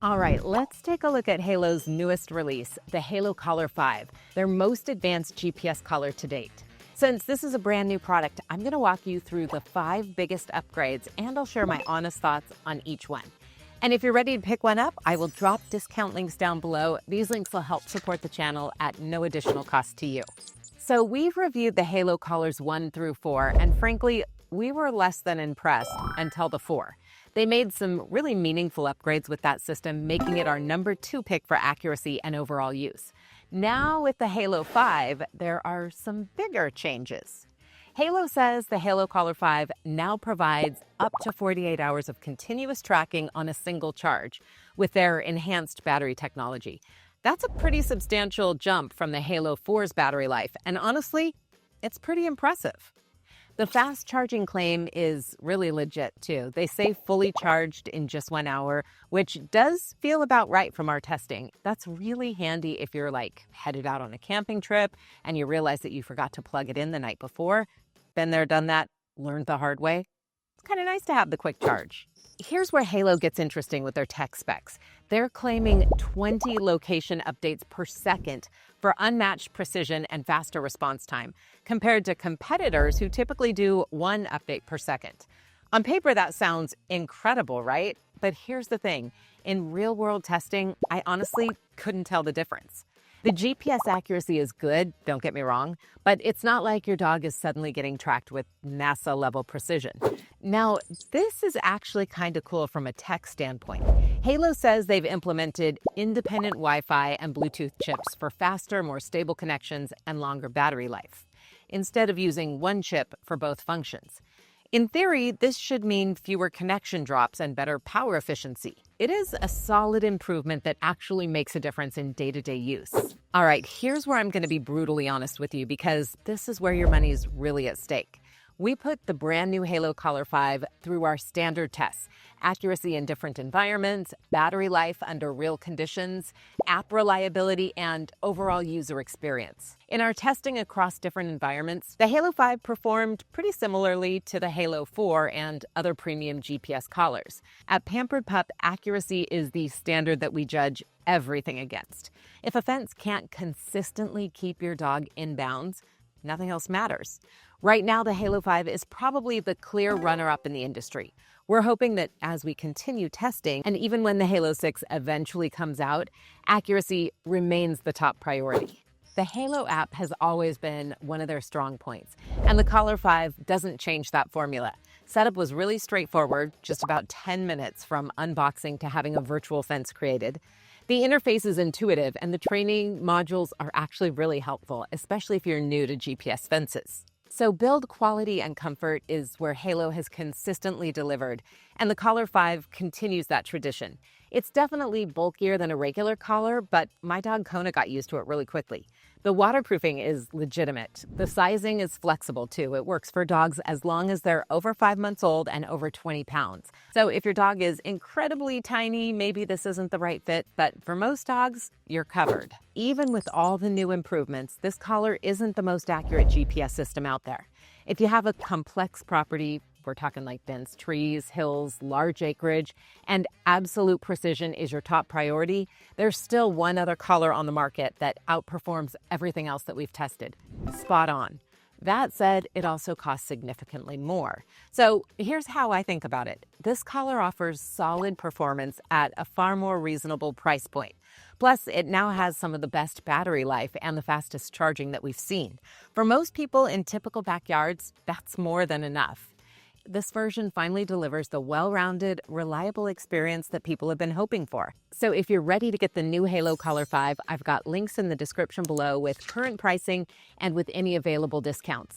All right, let's take a look at Halo's newest release, the HaloCollar 5, their most advanced GPS collar to date. Since this is a brand new product, I'm going to walk you through the 5 biggest upgrades and I'll share my honest thoughts on each one. And if you're ready to pick one up, I will drop discount links down below. These links will help support the channel at no additional cost to you. So we've reviewed the Halo Collars 1 through 4, and frankly, we were less than impressed until the 4. They made some really meaningful upgrades with that system, making it our number 2 pick for accuracy and overall use. Now with the Halo 5, there are some bigger changes. Halo says the HaloCollar 5 now provides up to 48 hours of continuous tracking on a single charge with their enhanced battery technology. That's a pretty substantial jump from the Halo 4's battery life, and honestly, it's pretty impressive. The fast charging claim is really legit too. They say fully charged in just 1 hour, which does feel about right from our testing. That's really handy if you're headed out on a camping trip and you realize that you forgot to plug it in the night before. Been there, done that, learned the hard way. It's kind of nice to have the quick charge. Here's where Halo gets interesting with their tech specs. They're claiming 20 location updates per second for unmatched precision and faster response time, compared to competitors who typically do 1 update per second. On paper, that sounds incredible, right? But here's the thing. In real-world testing, I honestly couldn't tell the difference. The GPS accuracy is good, don't get me wrong, but it's not like your dog is suddenly getting tracked with NASA-level precision. Now, this is actually kind of cool from a tech standpoint. Halo says they've implemented independent Wi-Fi and Bluetooth chips for faster, more stable connections and longer battery life, instead of using one chip for both functions. In theory, this should mean fewer connection drops and better power efficiency. It is a solid improvement that actually makes a difference in day-to-day use. All right, here's where I'm going to be brutally honest with you because this is where your money's really at stake. We put the brand new HaloCollar 5 through our standard tests: accuracy in different environments, battery life under real conditions, app reliability, and overall user experience. In our testing across different environments, the Halo 5 performed pretty similarly to the Halo 4 and other premium GPS collars. At Pampered Pup, accuracy is the standard that we judge everything against. If a fence can't consistently keep your dog in bounds, nothing else matters. Right now, the Halo 5 is probably the clear runner-up in the industry. We're hoping that as we continue testing, and even when the Halo 6 eventually comes out, accuracy remains the top priority. The Halo app has always been one of their strong points, and the Collar 5 doesn't change that formula. Setup was really straightforward, just about 10 minutes from unboxing to having a virtual fence created. The interface is intuitive, and the training modules are actually really helpful, especially if you're new to GPS fences. So build quality and comfort is where Halo has consistently delivered, and the Collar 5 continues that tradition. It's definitely bulkier than a regular collar, but my dog Kona got used to it really quickly. The waterproofing is legitimate. The sizing is flexible too. It works for dogs as long as they're over 5 months old and over 20 pounds. So if your dog is incredibly tiny, maybe this isn't the right fit, but for most dogs, you're covered. Even with all the new improvements, this collar isn't the most accurate GPS system out there. If you have a complex property, we're talking like dense trees, hills, large acreage, and absolute precision is your top priority, there's still one other collar on the market that outperforms everything else that we've tested. Spot on. That said, it also costs significantly more. So here's how I think about it. This collar offers solid performance at a far more reasonable price point. Plus, it now has some of the best battery life and the fastest charging that we've seen. For most people in typical backyards, that's more than enough. This version finally delivers the well-rounded, reliable experience that people have been hoping for. So if you're ready to get the new HaloCollar 5, I've got links in the description below with current pricing and with any available discounts.